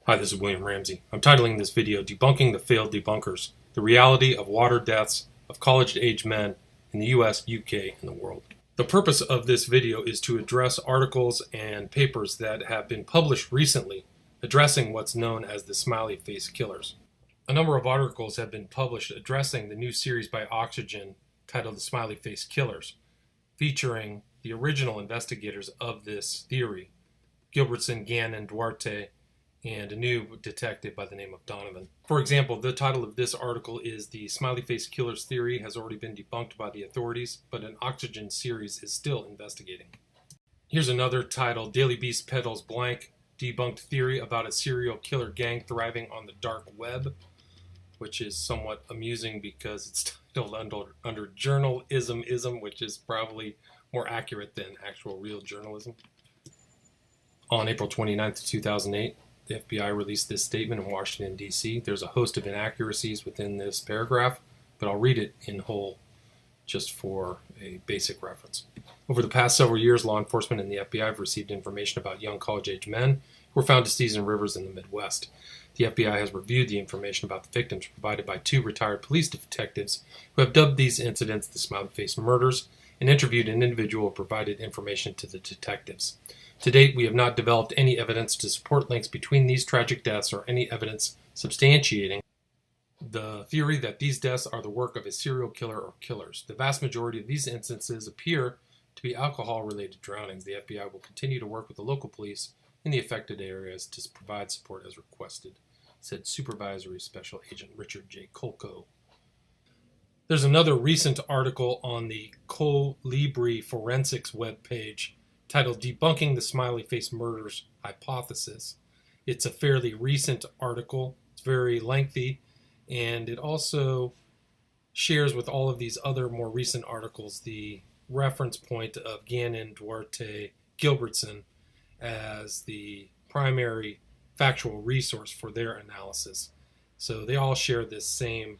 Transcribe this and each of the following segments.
Hi, this is William Ramsey. I'm titling this video Debunking the Failed Debunkers, the reality of water deaths of college-age men in the US, UK, and the world. The purpose of this video is to address articles and papers that have been published recently addressing what's known as the smiley face killers. A number of articles have been published addressing the new series by Oxygen titled The Smiley Face Killers, featuring the original investigators of this theory, Gilbertson, Gannon, Duarte, and a new detective by the name of Donovan. For example, the title of this article is "The Smiley Face Killers Theory Has Already Been Debunked by the Authorities, but an Oxygen series is still investigating." Here's another title, "Daily Beast Peddles Blank Debunked Theory About a Serial Killer Gang Thriving on the Dark Web," which is somewhat amusing because it's titled under journalism, which is probably more accurate than actual real journalism. On April 29th, 2008, the FBI released this statement in Washington, D.C. There's a host of inaccuracies within this paragraph, but I'll read it in whole just for a basic reference. Over the past several years, law enforcement and the FBI have received information about young college-age men who were found deceased in rivers in the Midwest. The FBI has reviewed the information about the victims provided by 2 retired police detectives who have dubbed these incidents the Smiley Face Murders and interviewed an individual who provided information to the detectives. To date, we have not developed any evidence to support links between these tragic deaths or any evidence substantiating the theory that these deaths are the work of a serial killer or killers. The vast majority of these instances appear to be alcohol-related drownings. The FBI will continue to work with the local police in the affected areas to provide support as requested, said Supervisory Special Agent Richard J. Kolko. There's another recent article on the Colibri Forensics webpage titled "Debunking the Smiley Face Murders Hypothesis." It's a fairly recent article. It's very lengthy, and it also shares with all of these other more recent articles the reference point of Gannon, Duarte, Gilbertson as the primary factual resource for their analysis. So they all share this same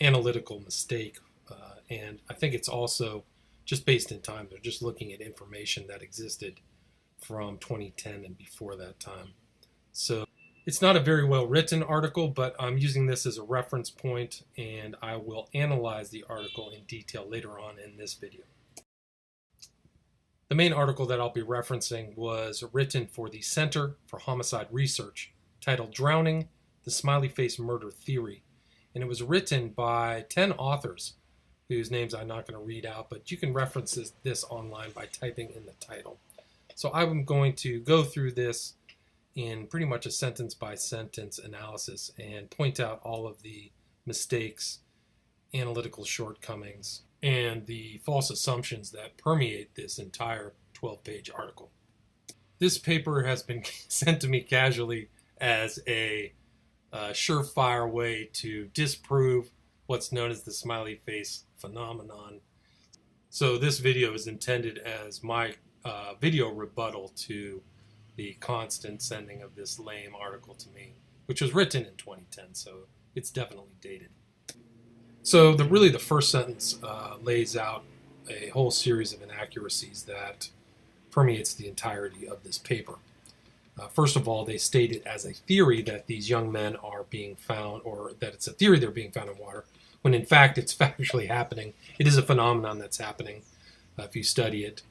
analytical mistake, and I think it's also just based in time. They're just looking at information that existed from 2010 and before that time. So it's not a very well written article, but I'm using this as a reference point, and I will analyze the article in detail later on in this video. The main article that I'll be referencing was written for the Center for Homicide Research, titled "Drowning: The Smiley Face Murder Theory," and it was written by 10 authors whose names I'm not going to read out, but you can reference this online by typing in the title. So I'm going to go through this in pretty much a sentence-by-sentence analysis and point out all of the mistakes, analytical shortcomings, and the false assumptions that permeate this entire 12-page article. This paper has been sent to me casually as a surefire way to disprove what's known as the smiley face phenomenon. So this video is intended as my video rebuttal to the constant sending of this lame article to me, which was written in 2010, so it's definitely dated. So really the first sentence lays out a whole series of inaccuracies that permeates the entirety of this paper. First of all, they state it as a theory that these young men are being found, or that it's a theory they're being found in water, when in fact it's factually happening. It is a phenomenon that's happening. If you study it,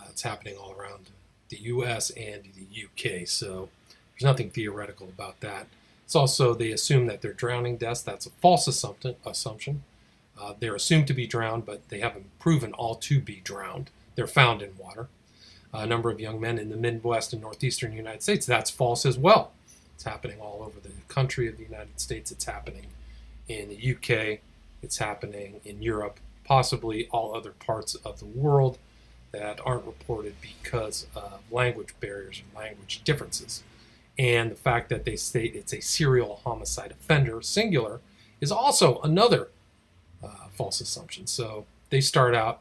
it's happening all around the US and the UK, so there's nothing theoretical about that. It's also, they assume that they're drowning deaths. That's a false assumption. They're assumed to be drowned, but they haven't proven all to be drowned. They're found in water. A number of young men in the Midwest and Northeastern United States, that's false as well. It's happening all over the country of the United States. It's happening in the UK. It's happening in Europe, possibly all other parts of the world that aren't reported because of language barriers and language differences. And the fact that they state it's a serial homicide offender, singular, is also another false assumption. So they start out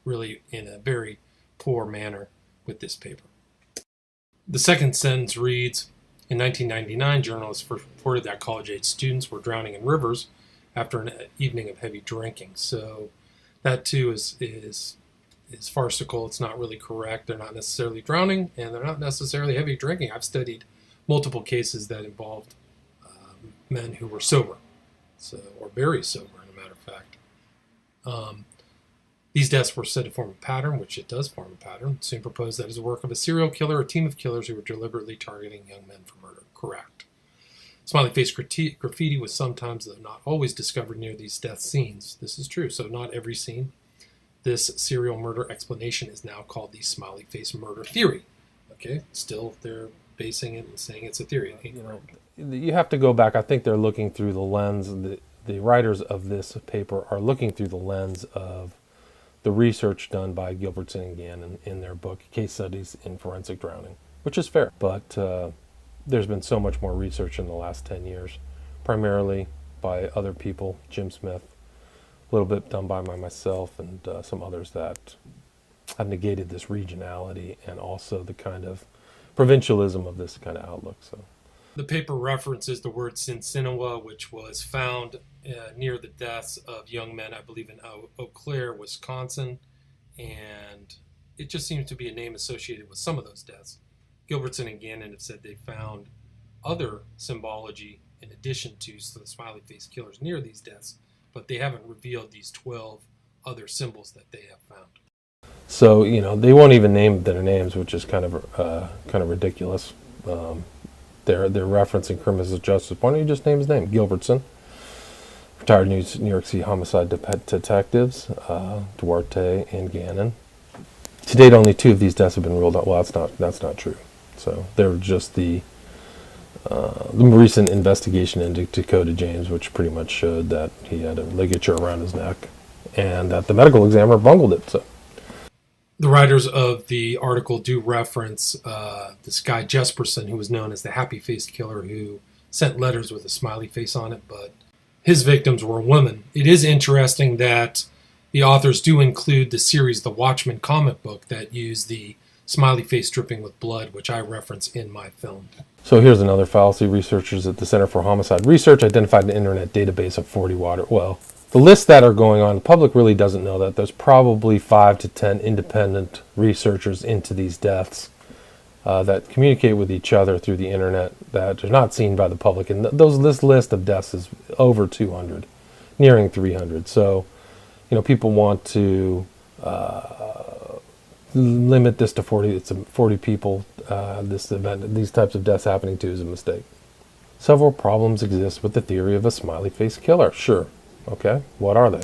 really in a very poor manner with this paper. The second sentence reads, "In 1999, journalists first reported that college-age students were drowning in rivers after an evening of heavy drinking." So that too is farcical. It's not really correct. They're not necessarily drowning, and they're not necessarily heavy drinking. I've studied multiple cases that involved men who were sober, or very sober, in a matter of fact. These deaths were said to form a pattern, which it does form a pattern. Soon proposed that is the work of a serial killer or team of killers who were deliberately targeting young men for murder. Correct. Smiley face graffiti was sometimes, though not always, discovered near these death scenes. This is true, so not every scene. This serial murder explanation is now called the smiley face murder theory. Okay, still they're basing it and saying it's a theory. You have to go back. I think they're looking through the lens. The writers of this paper are looking through the lens of the research done by Gilbertson and Gannon in their book, Case Studies in Forensic Drowning, which is fair. But there's been so much more research in the last 10 years, primarily by other people, Jim Smith, a little bit done by myself and some others that have negated this regionality and also the kind of provincialism of this kind of outlook. So, the paper references the word Sinsinawa, which was found near the deaths of young men, I believe in Eau Claire, Wisconsin, and it just seems to be a name associated with some of those deaths. Gilbertson and Gannon have said they found other symbology in addition to the smiley face killers near these deaths, but they haven't revealed these 12 other symbols that they have found. So, they won't even name their names, which is kind of ridiculous. They're referencing criminal justice. Why don't you just name his name? Gilbertson, retired New York City homicide detectives, Duarte and Gannon. To date, only 2 of these deaths have been ruled out. Well, that's not true. So they're just the recent investigation into Dakota James, which pretty much showed that he had a ligature around his neck, and that the medical examiner bungled it. So. The writers of the article do reference this guy Jesperson, who was known as the happy-faced killer, who sent letters with a smiley face on it, but his victims were women. It is interesting that the authors do include the series The Watchmen comic book that used the smiley face dripping with blood, which I reference in my film. So here's another fallacy. Researchers at the Center for Homicide Research identified an internet database of 40 water. Well, the lists that are going on, the public really doesn't know that. There's probably 5 to 10 independent researchers into these deaths that communicate with each other through the internet that are not seen by the public. And this list of deaths is over 200, nearing 300. So, people want to limit this to 40. It's 40 people. This event, these types of deaths happening to, is a mistake. Several problems exist with the theory of a smiley face killer. Sure. Okay, what are they?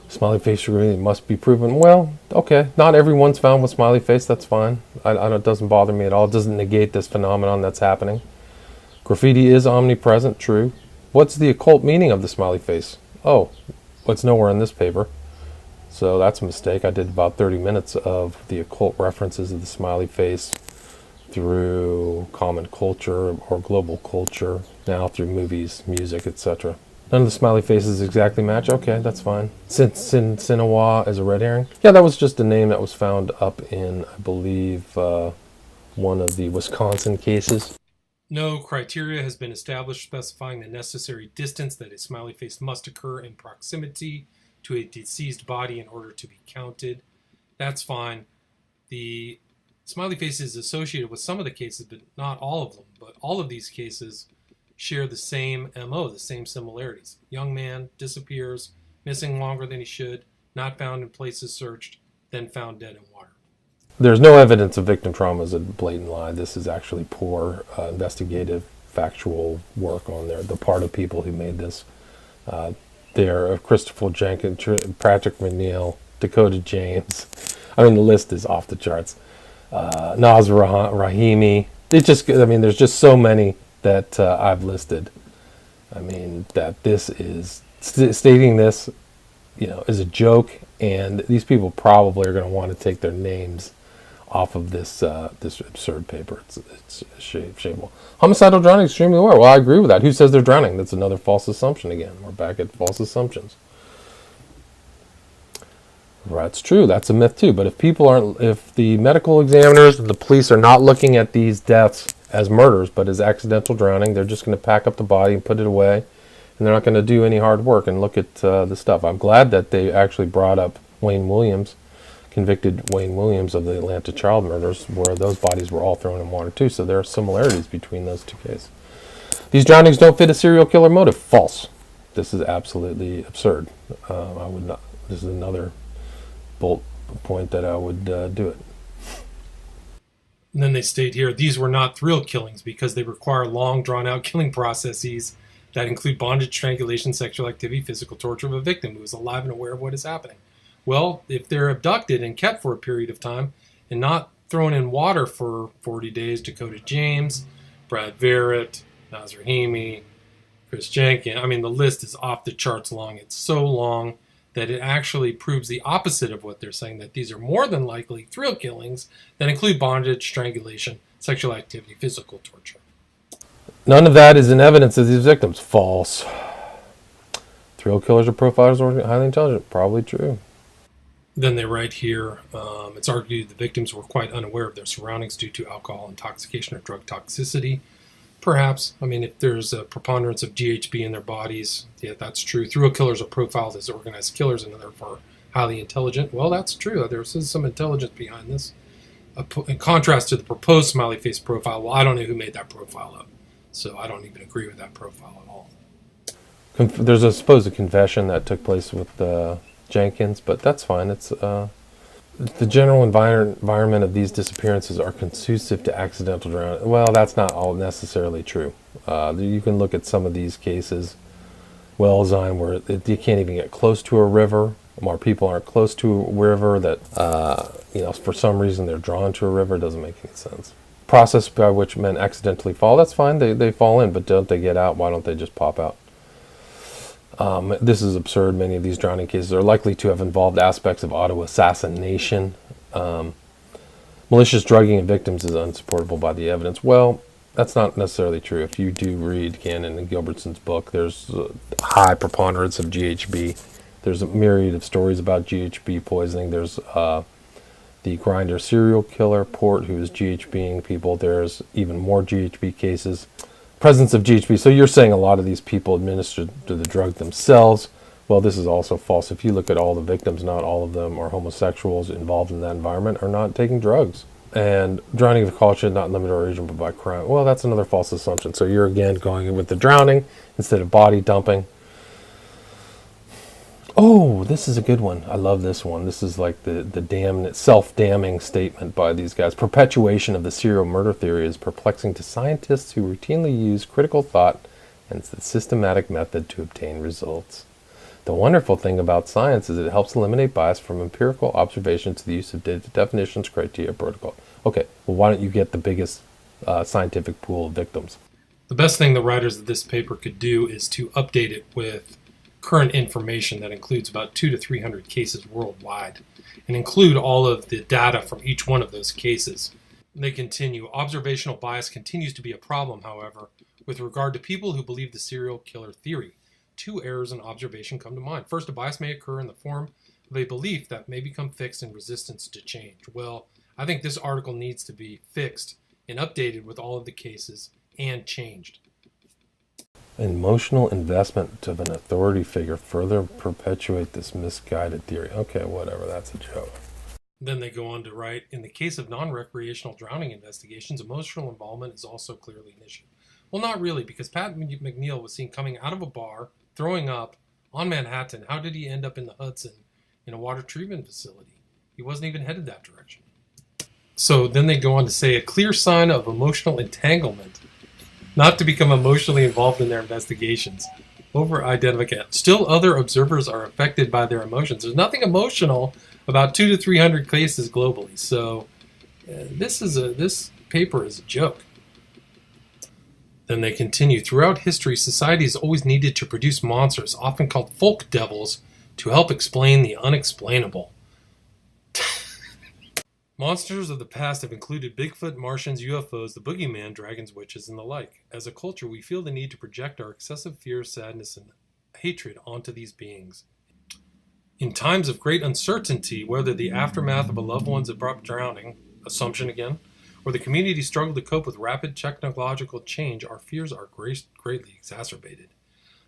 Smiley face really must be proven. Well, okay, not everyone's found with smiley face. That's fine. It doesn't bother me at all. It doesn't negate this phenomenon that's happening. Graffiti is omnipresent, true. What's the occult meaning of the smiley face? Oh, it's nowhere in this paper. So that's a mistake. I did about 30 minutes of the occult references of the smiley face through common culture or global culture, now through movies, music, etc. None of the smiley faces exactly match. Okay, that's fine. Sinsinawa is a red herring. Yeah, that was just a name that was found up in, I believe, one of the Wisconsin cases. No criteria has been established specifying the necessary distance that a smiley face must occur in proximity to a deceased body in order to be counted. That's fine. The smiley face is associated with some of the cases, but not all of them. But all of these cases share the same MO, the same similarities. Young man disappears, missing longer than he should, not found in places searched, then found dead in water. There's no evidence of victim trauma as a blatant lie. This is actually poor investigative, factual work on the part of people who made this. They're Christopher Jenkins, Patrick McNeil, Dakota James. I mean, the list is off the charts. Naz Rahimi. There's just so many that I've listed. I mean, that this is stating this, is a joke, and these people probably are going to want to take their names off of this absurd paper. It's shameful. Homicidal drowning extremely rare. Well, I agree with that. Who says they're drowning? That's another false assumption again. We're back at false assumptions. That's true. That's a myth too. But if the medical examiners and the police are not looking at these deaths as murders, but as accidental drowning, they're just going to pack up the body and put it away, and they're not going to do any hard work and look at the stuff. I'm glad that they actually brought up Wayne Williams, convicted Wayne Williams of the Atlanta child murders, where those bodies were all thrown in water too. So there are similarities between those two cases. These drownings don't fit a serial killer motive. False. This is absolutely absurd. I would not. This is another bold point that I would do it. And then they state here, these were not thrill killings because they require long, drawn-out killing processes that include bondage, strangulation, sexual activity, physical torture of a victim who is alive and aware of what is happening. Well, if they're abducted and kept for a period of time and not thrown in water for 40 days, Dakota James, Brad Verrett, Naz Rahimi, Chris Jenkins, I mean, the list is off the charts long. It's so long that it actually proves the opposite of what they're saying, that these are more than likely thrill killings that include bondage, strangulation, sexual activity, physical torture. None of that is in evidence of these victims. False. Thrill killers or profilers are highly intelligent. Probably true. Then they write here, it's argued the victims were quite unaware of their surroundings due to alcohol intoxication or drug toxicity. Perhaps. I mean, if there's a preponderance of GHB in their bodies, yeah, that's true. Thrill killers are profiled as organized killers and therefore highly intelligent. Well, that's true. There's some intelligence behind this. In contrast to the proposed smiley face profile, well, I don't know who made that profile up. So I don't even agree with that profile at all. There's a supposed confession that took place with Jenkins, but that's fine. It's the general environment of these disappearances are conducive to accidental drowning. Well, that's not all necessarily true. You can look at some of these cases, Wellsine, where you can't even get close to a river, or people aren't close to a river that, for some reason they're drawn to a river. It doesn't make any sense. Process by which men accidentally fall, that's fine. They fall in, but don't they get out? Why don't they just pop out? This is absurd. Many of these drowning cases are likely to have involved aspects of auto assassination. Malicious drugging of victims is unsupportable by the evidence. Well, that's not necessarily true. If you do read Gannon and Gilbertson's book, there's a high preponderance of GHB. There's a myriad of stories about GHB poisoning. There's the Grinder serial killer, Port, who is GHBing people. There's even more GHB cases. Presence of GHB. So you're saying a lot of these people administered the drug themselves. Well, this is also false. If you look at all the victims, not all of them are homosexuals involved in that environment, are not taking drugs. And drowning of caution, not limited or agent, but by crime. Well, that's another false assumption. So you're again going with the drowning instead of body dumping. Oh, this is a good one. I love this one. This is like the self-damning statement by these guys. Perpetuation of the serial murder theory is perplexing to scientists who routinely use critical thought and the systematic method to obtain results. The wonderful thing about science is it helps eliminate bias from empirical observation to the use of definitions, criteria, protocol. Okay, well, why don't you get the biggest scientific pool of victims? The best thing the writers of this paper could do is to update it with current information that includes about 200 to 300 cases worldwide and include all of the data from each one of those cases. And they continue, observational bias continues to be a problem, however, with regard to people who believe the serial killer theory. Two errors in observation come to mind. First, a bias may occur in the form of a belief that may become fixed in resistance to change. Well, I think this article needs to be fixed and updated with all of the cases and changed. Emotional investment of an authority figure further perpetuate this misguided theory. Okay, whatever, that's a joke. Then they go on to write, in the case of non-recreational drowning investigations, emotional involvement is also clearly an issue. Well, not really, because Pat McNeil was seen coming out of a bar, throwing up on Manhattan. How did he end up in the Hudson in a water treatment facility? He wasn't even headed that direction. So then they go on to say, a clear sign of emotional entanglement, not to become emotionally involved in their investigations. Over-identification. Still other observers are affected by their emotions. There's nothing emotional about 200 to 300 cases globally. So this paper is a joke. Then they continue. Throughout history, society has always needed to produce monsters, often called folk devils, to help explain the unexplainable. Monsters of the past have included Bigfoot, Martians, UFOs, the boogeyman, dragons, witches, and the like. As a culture, we feel the need to project our excessive fear, sadness, and hatred onto these beings. In times of great uncertainty, whether the aftermath of a loved one's abrupt drowning, assumption again, or the community struggle to cope with rapid technological change, our fears are greatly exacerbated.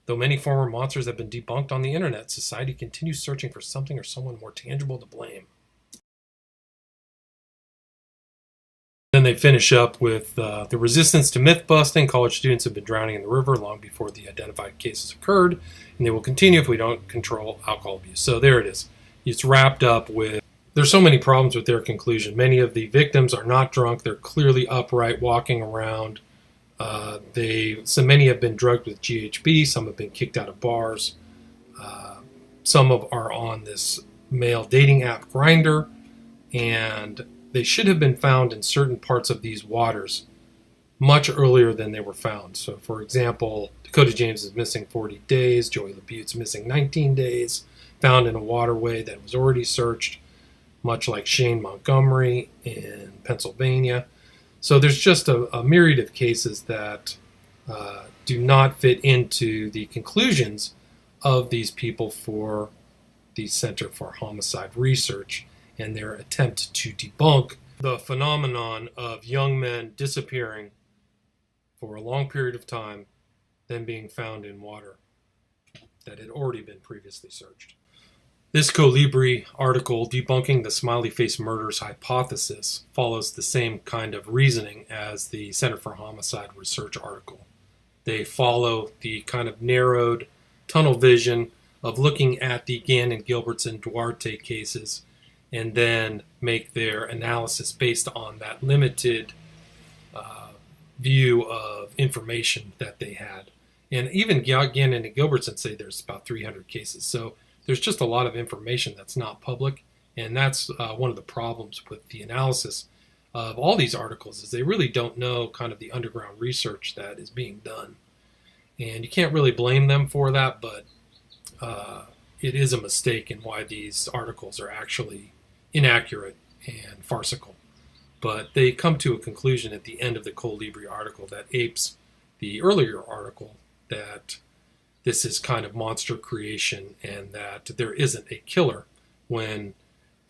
Though many former monsters have been debunked on the internet, society continues searching for something or someone more tangible to blame. Then they finish up with the resistance to myth busting. College students have been drowning in the river long before the identified cases occurred, and they will continue if we don't control alcohol abuse. So there it is. It's wrapped up with, there's so many problems with their conclusion. Many of the victims are not drunk. They're clearly upright, walking around. So many have been drugged with GHB. Some have been kicked out of bars. Some are on this male dating app Grindr, and they should have been found in certain parts of these waters much earlier than they were found. So, for example, Dakota James is missing 40 days. Joey LaButte's missing 19 days, found in a waterway that was already searched, much like Shane Montgomery in Pennsylvania. So there's just a myriad of cases that do not fit into the conclusions of these people for the Center for Homicide Research and their attempt to debunk the phenomenon of young men disappearing for a long period of time, then being found in water that had already been previously searched. This Colibri article, Debunking the Smiley Face Murders Hypothesis, follows the same kind of reasoning as the Center for Homicide Research article. They follow the kind of narrowed tunnel vision of looking at the Gannon, Gilbertson, Duarte cases and then make their analysis based on that limited view of information that they had. And even Gannon and Gilbertson say there's about 300 cases. So there's just a lot of information that's not public, and that's one of the problems with the analysis of all these articles is they really don't know kind of the underground research that is being done. And you can't really blame them for that, but it is a mistake in why these articles are actually inaccurate and farcical. But they come to a conclusion at the end of the Colibri article that apes the earlier article that this is kind of monster creation and that there isn't a killer, when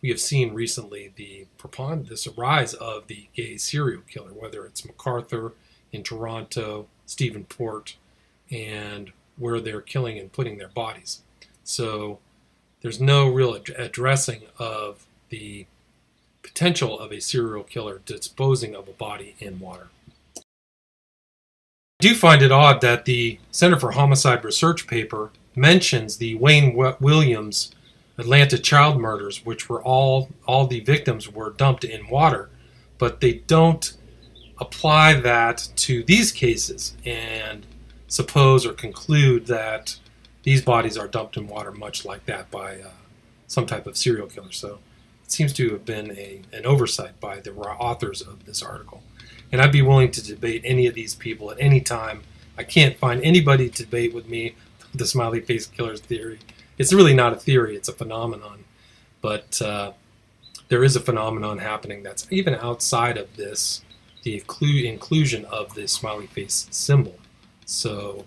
we have seen recently this rise of the gay serial killer, whether it's MacArthur in Toronto, Stephen Port, and where they're killing and putting their bodies. So there's no real addressing of the potential of a serial killer disposing of a body in water. I do find it odd that the Center for Homicide Research paper mentions the Wayne Williams Atlanta child murders, which were all the victims were dumped in water, but they don't apply that to these cases and suppose or conclude that these bodies are dumped in water much like that by some type of serial killer. So it seems to have been an oversight by the authors of this article. And I'd be willing to debate any of these people at any time. I can't find anybody to debate with me the smiley face killer's theory. It's really not a theory, it's a phenomenon. But there is a phenomenon happening that's even outside of this, the inclusion of this smiley face symbol. So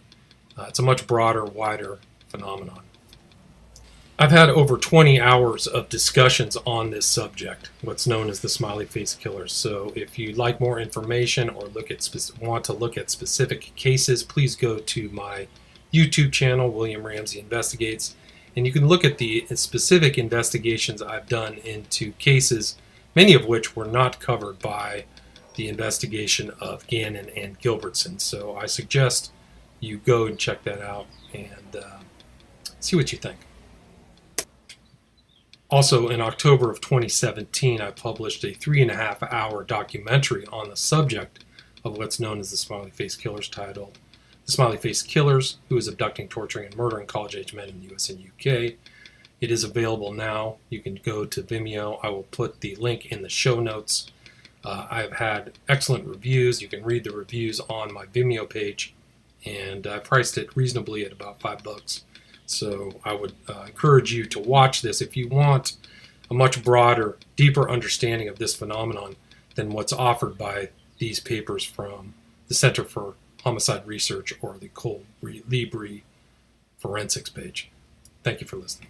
it's a much broader, wider phenomenon. I've had over 20 hours of discussions on this subject, what's known as the smiley face killers. So if you'd like more information or want to look at specific cases, please go to my YouTube channel, William Ramsey Investigates, and you can look at the specific investigations I've done into cases, many of which were not covered by the investigation of Gannon and Gilbertson. So I suggest you go and check that out and see what you think. Also, in October of 2017, I published a 3.5-hour documentary on the subject of what's known as the Smiley Face Killers, titled The Smiley Face Killers, Who is Abducting, Torturing, and Murdering College-Age Men in the US and UK. It is available now. You can go to Vimeo. I will put the link in the show notes. I've had excellent reviews. You can read the reviews on my Vimeo page, and I priced it reasonably at about $5. So I would encourage you to watch this if you want a much broader, deeper understanding of this phenomenon than what's offered by these papers from the Center for Homicide Research or the Colibri Forensics page. Thank you for listening.